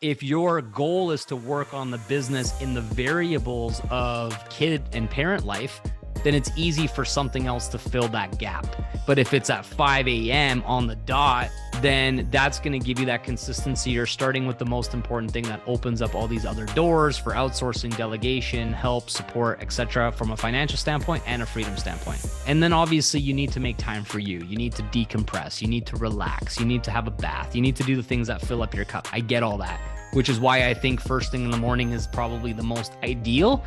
if your goal is to work on the business in the variables of kid and parent life, then it's easy for something else to fill that gap. But if it's at 5 a.m. on the dot, then that's going to give you that consistency. You're starting with the most important thing that opens up all these other doors for outsourcing, delegation, help, support, etc. from a financial standpoint and a freedom standpoint. And then obviously you need to make time for you. You need to decompress. You need to relax. You need to have a bath. You need to do the things that fill up your cup. I get all that, which is why I think first thing in the morning is probably the most ideal,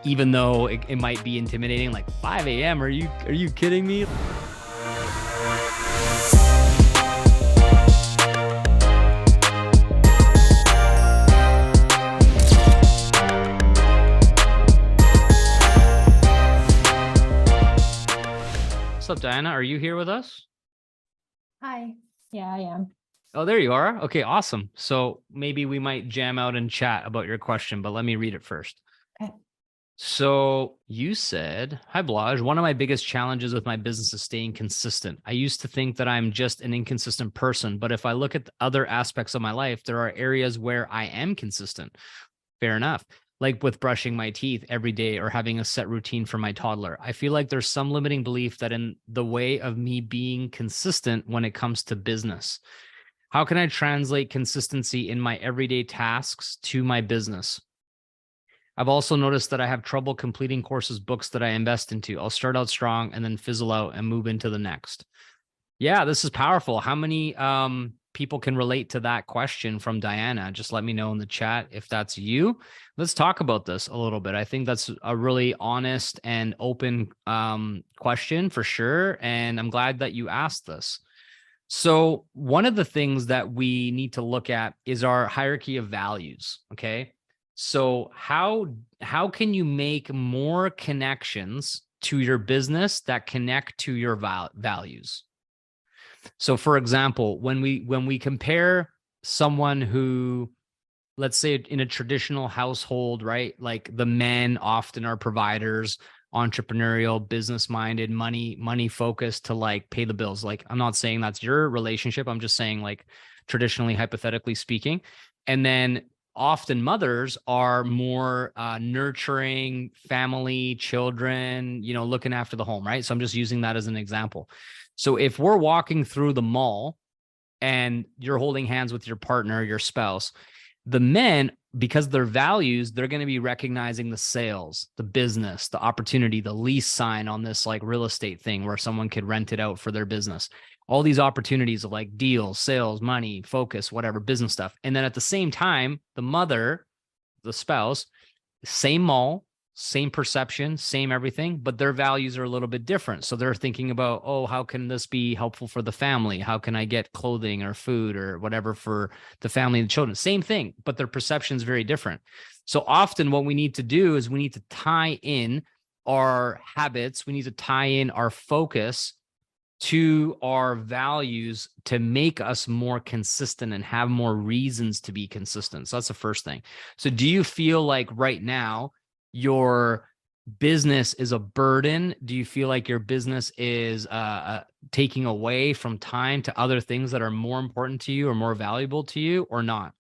even though it might be intimidating, like 5 a.m. Are you kidding me? What's up, Diana? Are you here with us? Hi. Yeah, I am. Oh, there you are. Okay, awesome. So maybe we might jam out and chat about your question, but let me read it first. Okay. So you said, hi, Balazs. One of my biggest challenges with my business is staying consistent. I used to think that I'm just an inconsistent person, but if I look at the other aspects of my life, there are areas where I am consistent. Fair enough. Like with brushing my teeth every day or having a set routine for my toddler. I feel like there's some limiting belief that in the way of me being consistent when it comes to business. How can I translate consistency in my everyday tasks to my business? I've also noticed that I have trouble completing courses, books that I invest into. I'll start out strong and then fizzle out and move into the next. Yeah, this is powerful. How many people can relate to that question from Diana? Just let me know in the chat if that's you. Let's talk about this a little bit. I think that's a really honest and open question for sure. And I'm glad that you asked this. So one of the things that we need to look at is our hierarchy of values. Okay. So how can you make more connections to your business that connect to your values? So for example, when we compare someone who, let's say in a traditional household, right? Like the men often are providers, entrepreneurial, business minded, money focused to like pay the bills. Like I'm not saying that's your relationship. I'm just saying like traditionally, hypothetically speaking. And then often mothers are more nurturing, family, children, looking after the home, right? So I'm just using that as an example. So if we're walking through the mall and you're holding hands with your partner, your spouse, the men, because their values, they're going to be recognizing the sales, the business, the opportunity, the lease sign on this like real estate thing where someone could rent it out for their business. All these opportunities of like deals, sales, money, focus, whatever, business stuff. And then at the same time, the mother, the spouse, same mall, same perception, same everything, but their values are a little bit different. So they're thinking about, oh, how can this be helpful for the family? How can I get clothing or food or whatever for the family and the children? Same thing, but their perception is very different. So often what we need to do is we need to tie in our habits. We need to tie in our focus to our values to make us more consistent and have more reasons to be consistent. So that's the first thing. So do you feel like right now your business is a burden? Do you feel like your business is taking away from time to other things that are more important to you or more valuable to you, or not?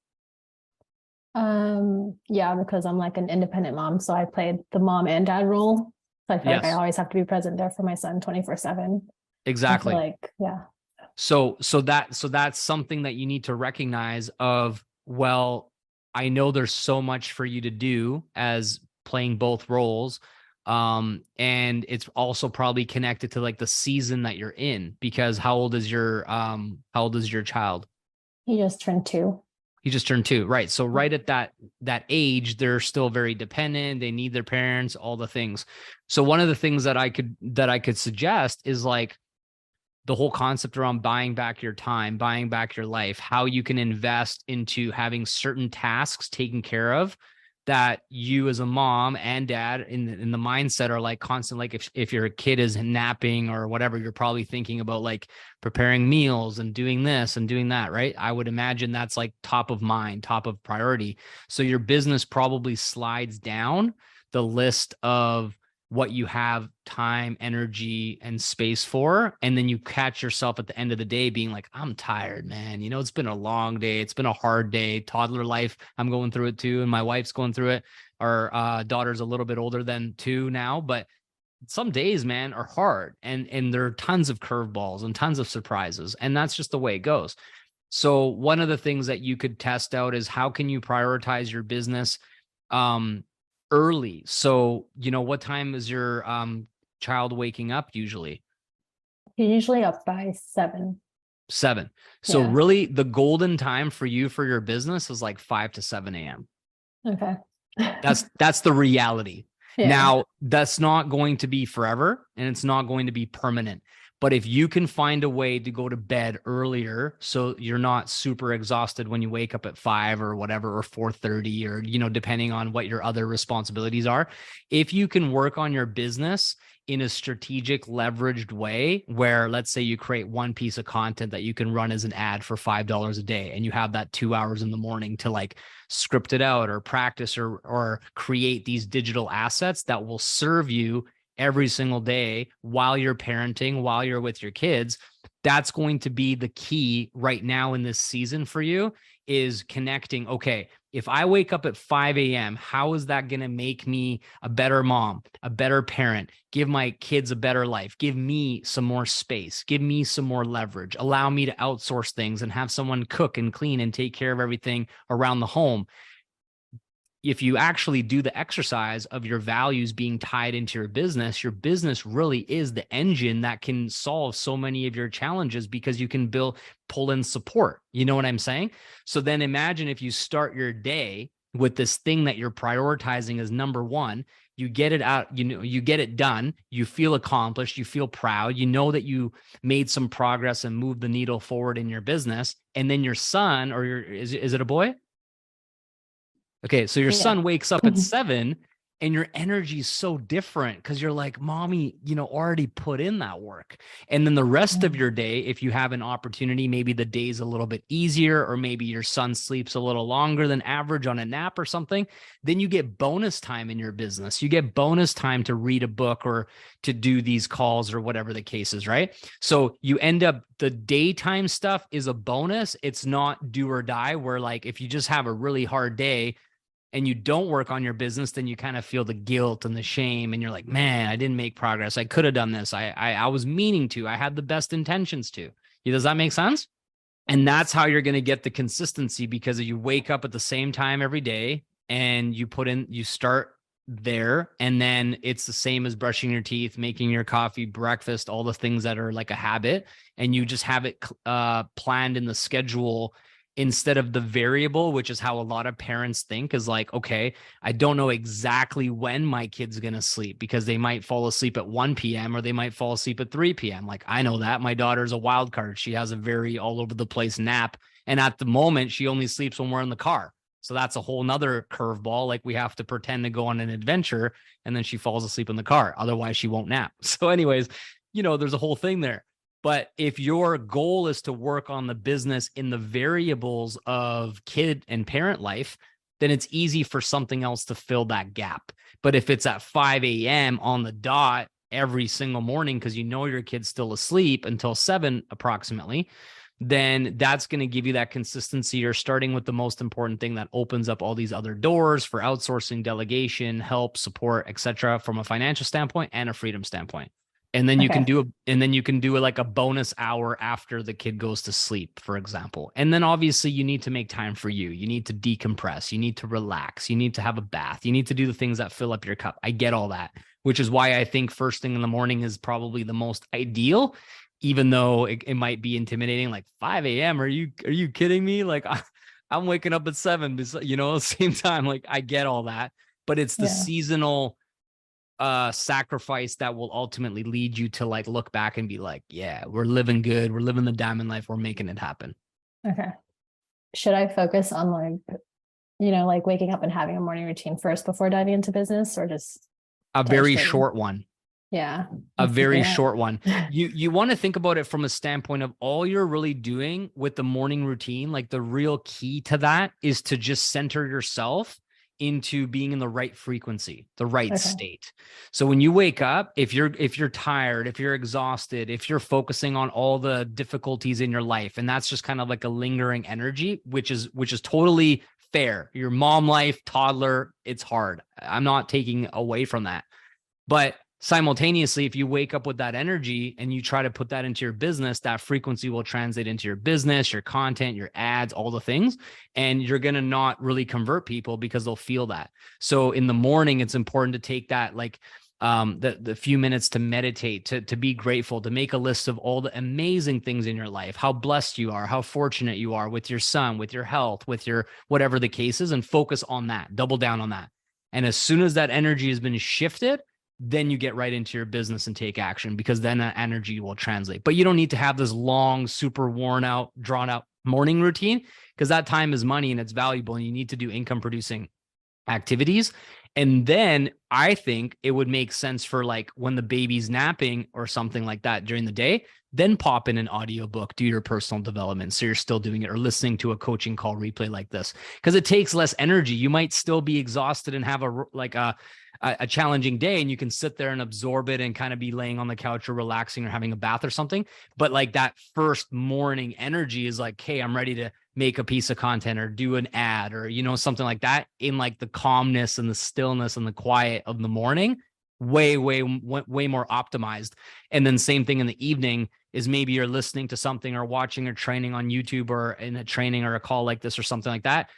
Yeah, because I'm like an independent mom. So I played the mom and dad role. So I feel like I always have to be present there for my son 24/7. Exactly. Like, yeah. So that's something that you need to recognize of, well, I know there's so much for you to do as playing both roles. And it's also probably connected to like the season that you're in, because how old is your child? He just turned 2. He just turned 2, right? So right at that age, they're still very dependent. They need their parents, all the things. So one of the things that I could suggest is like the whole concept around buying back your time, buying back your life, how you can invest into having certain tasks taken care of that you as a mom and dad in the mindset are like constant. Like if your kid is napping or whatever, you're probably thinking about like preparing meals and doing this and doing that, right? I would imagine that's like top of mind, top of priority. So your business probably slides down the list of what you have time, energy, and space for. And then you catch yourself at the end of the day being like, I'm tired, man. You know, it's been a long day. It's been a hard day. Toddler life, I'm going through it too. And my wife's going through it. Our daughter's a little bit older than 2 now, but some days, man, are hard. And there are tons of curveballs and tons of surprises. And that's just the way it goes. So one of the things that you could test out is how can you prioritize your business early? So, you know, what time is your child waking up usually? You're usually up by 7. 7. So Yeah. really the golden time for you for your business is like 5 to 7 a.m. Okay. That's the reality. Yeah. Now, that's not going to be forever and it's not going to be permanent. But if you can find a way to go to bed earlier, so you're not super exhausted when you wake up at 5 or whatever, or 4:30, or, you know, depending on what your other responsibilities are, if you can work on your business in a strategic, leveraged way, where let's say you create one piece of content that you can run as an ad for $5 a day, and you have that 2 hours in the morning to like script it out or practice or create these digital assets that will serve you every single day while you're parenting, while you're with your kids. That's going to be the key right now in this season for you, is connecting. Okay, if I wake up at 5 a.m., how is that going to make me a better mom, a better parent, give my kids a better life, give me some more space, give me some more leverage, allow me to outsource things and have someone cook and clean and take care of everything around the home? If you actually do the exercise of your values being tied into your business really is the engine that can solve so many of your challenges, because you can pull in support. You know what I'm saying? So then imagine if you start your day with this thing that you're prioritizing as number one, you get it out, you know, you get it done, you feel accomplished, you feel proud, you know that you made some progress and moved the needle forward in your business. And then your son, or is it a boy? Okay, so your son wakes up at 7 and your energy is so different because you're like, mommy, you know, already put in that work. And then the rest of your day, if you have an opportunity, maybe the day's a little bit easier, or maybe your son sleeps a little longer than average on a nap or something, then you get bonus time in your business. You get bonus time to read a book or to do these calls or whatever the case is, right? So you end up, the daytime stuff is a bonus. It's not do or die, where like if you just have a really hard day and you don't work on your business, then you kind of feel the guilt and the shame. And you're like, man, I didn't make progress. I could have done this. I was meaning to, I had the best intentions to. Does that make sense? And that's how you're going to get the consistency, because you wake up at the same time every day and you start there. And then it's the same as brushing your teeth, making your coffee, breakfast, all the things that are like a habit. And you just have it planned in the schedule, instead of the variable, which is how a lot of parents think, is like, okay, I don't know exactly when my kid's going to sleep, because they might fall asleep at 1 p.m. or they might fall asleep at 3 p.m. Like, I know that my daughter's a wild card. She has a very all over the place nap. And at the moment, she only sleeps when we're in the car. So that's a whole nother curveball. Like, we have to pretend to go on an adventure and then she falls asleep in the car. Otherwise she won't nap. So anyways, you know, there's a whole thing there. But if your goal is to work on the business in the variables of kid and parent life, then it's easy for something else to fill that gap. But if it's at 5 a.m. on the dot every single morning, because you know your kid's still asleep until 7 approximately, then that's going to give you that consistency. You're starting with the most important thing that opens up all these other doors for outsourcing, delegation, help, support, etc., from a financial standpoint and a freedom standpoint. And then you can do like a bonus hour after the kid goes to sleep, for example. And then obviously you need to make time for you. You need to decompress. You need to relax. You need to have a bath. You need to do the things that fill up your cup. I get all that, which is why I think first thing in the morning is probably the most ideal, even though it might be intimidating. Like 5 a.m. Are you kidding me? Like I'm waking up at 7, you know, at the same time. Like, I get all that, but it's the seasonal sacrifice that will ultimately lead you to like look back and be like, yeah, we're living good. We're living the diamond life. We're making it happen. Okay. Should I focus on like, you know, like waking up and having a morning routine first before diving into business, or just a very short one? Yeah. A very short one. You want to think about it from a standpoint of all you're really doing with the morning routine. Like, the real key to that is to just center yourself into being in the right frequency, the right state. So when you wake up, if you're tired, if you're exhausted, if you're focusing on all the difficulties in your life, and that's just kind of like a lingering energy, which is totally fair. Your mom life, toddler, it's hard. I'm not taking away from that. But simultaneously, if you wake up with that energy and you try to put that into your business, that frequency will translate into your business, your content, your ads, all the things. And you're going to not really convert people because they'll feel that. So in the morning, it's important to take that, like, the few minutes to meditate, to be grateful, to make a list of all the amazing things in your life, how blessed you are, how fortunate you are with your son, with your health, with your whatever the case is, and focus on that, double down on that. And as soon as that energy has been shifted, then you get right into your business and take action, because then that energy will translate. But you don't need to have this long, super worn out, drawn out morning routine, because that time is money and it's valuable, and you need to do income producing activities. And then I think it would make sense for, like, when the baby's napping or something like that during the day, then pop in an audiobook, do your personal development. So you're still doing it, or listening to a coaching call replay like this, because it takes less energy. You might still be exhausted and have a challenging day, and you can sit there and absorb it and kind of be laying on the couch or relaxing or having a bath or something. But like that first morning energy is like, hey, I'm ready to make a piece of content or do an ad or, something like that, in like the calmness and the stillness and the quiet of the morning, way more optimized. And then same thing in the evening is maybe you're listening to something or watching or training on YouTube or in a training or a call like this or something like that,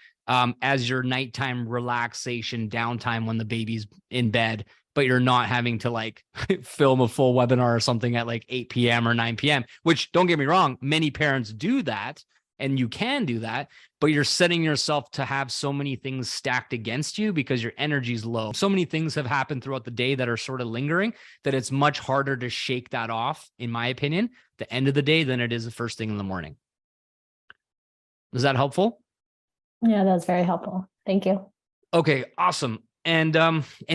as your nighttime relaxation downtime when the baby's in bed, but you're not having to like film a full webinar or something at like 8 p.m. or 9 p.m., which, don't get me wrong, many parents do that, and you can do that, but you're setting yourself to have so many things stacked against you because your energy's low. So many things have happened throughout the day that are sort of lingering, that it's much harder to shake that off, in my opinion, the end of the day than it is the first thing in the morning. Is that helpful? Yeah, that's very helpful. Thank you. Okay, awesome. And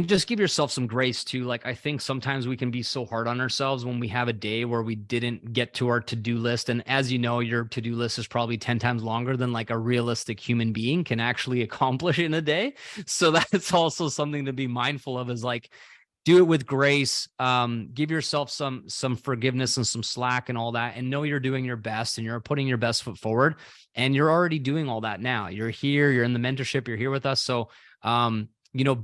just give yourself some grace too. Like, I think sometimes we can be so hard on ourselves when we have a day where we didn't get to our to-do list. And as you know, your to-do list is probably 10 times longer than like a realistic human being can actually accomplish in a day. So that's also something to be mindful of, is like, do it with grace. Give yourself some forgiveness and some slack and all that, and know you're doing your best and you're putting your best foot forward, and you're already doing all that now. You're here, you're in the mentorship, you're here with us. So,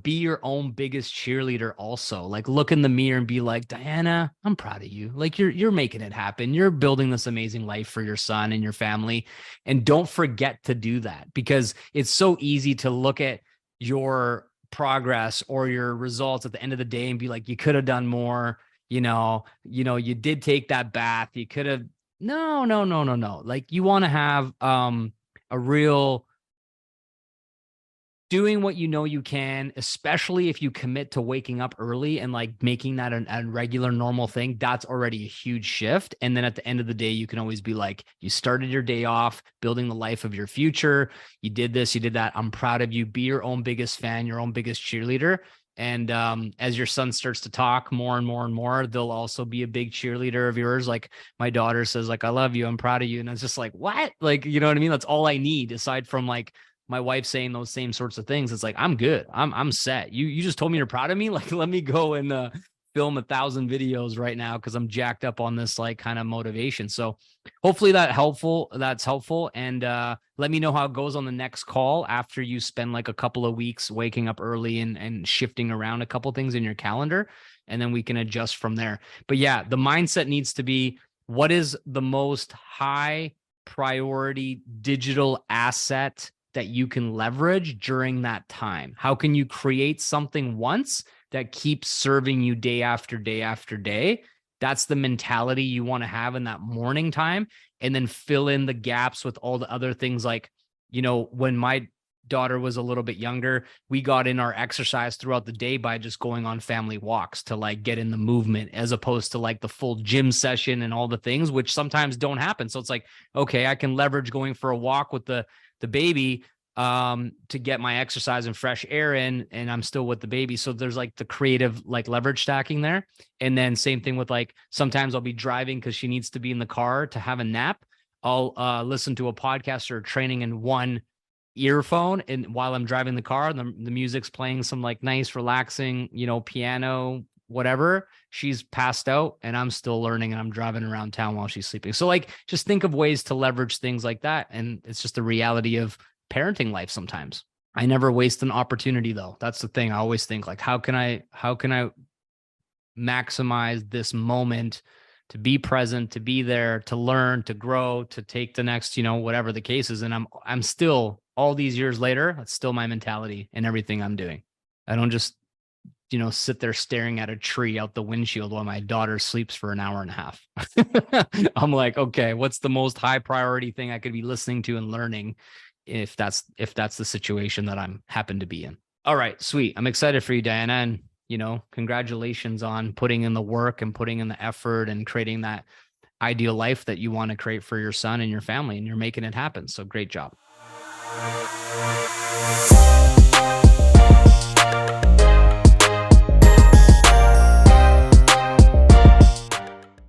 be your own biggest cheerleader also. Like, look in the mirror and be like, Diana, I'm proud of you. Like, you're making it happen. You're building this amazing life for your son and your family. And don't forget to do that, because it's so easy to look at your progress or your results at the end of the day and be like, you could have done more. You did take that bath. You could have, no. Like, you want to have a real doing what you can, especially if you commit to waking up early and like making that a regular normal thing. That's already a huge shift. And then at the end of the day, you can always be like, you started your day off building the life of your future. You did this, you did that. I'm proud of you. Be your own biggest fan, your own biggest cheerleader. And as your son starts to talk more and more and more, they'll also be a big cheerleader of yours. Like, my daughter says, like, I love you, I'm proud of you. And it's just like, what? Like, you know what I mean? That's all I need, aside from like my wife saying those same sorts of things. It's like, I'm good. I'm set. You just told me you're proud of me. Like, let me go and film 1,000 videos right now, because I'm jacked up on this like kind of motivation. So hopefully that's helpful. And let me know how it goes on the next call after you spend like a couple of weeks waking up early and shifting around a couple things in your calendar, and then we can adjust from there. But yeah, the mindset needs to be, what is the most high priority digital asset that you can leverage during that time? How can you create something once that keeps serving you day after day after day? That's the mentality you want to have in that morning time, and then fill in the gaps with all the other things. Like, when my daughter was a little bit younger, we got in our exercise throughout the day by just going on family walks to like get in the movement, as opposed to like the full gym session and all the things, which sometimes don't happen. So it's like, okay, I can leverage going for a walk with the baby to get my exercise and fresh air in, and I'm still with the baby. So there's like the creative like leverage stacking there. And then same thing with like, sometimes I'll be driving because she needs to be in the car to have a nap. I'll listen to a podcast or a training in one earphone and while I'm driving the car, and the music's playing some like nice, relaxing, piano, whatever. She's passed out and I'm still learning and I'm driving around town while she's sleeping. So like, just think of ways to leverage things like that. And it's just the reality of parenting life sometimes. I never waste an opportunity though. That's the thing. I always think like, how can I maximize this moment to be present, to be there, to learn, to grow, to take the next, whatever the case is. And I'm still, all these years later, that's still my mentality in everything I'm doing. I don't just, sit there staring at a tree out the windshield while my daughter sleeps for an hour and a half. I'm like, okay, what's the most high priority thing I could be listening to and learning if that's the situation that I'm happen to be in. All right, sweet. I'm excited for you, Diana. And congratulations on putting in the work and putting in the effort and creating that ideal life that you want to create for your son and your family, and you're making it happen. So great job.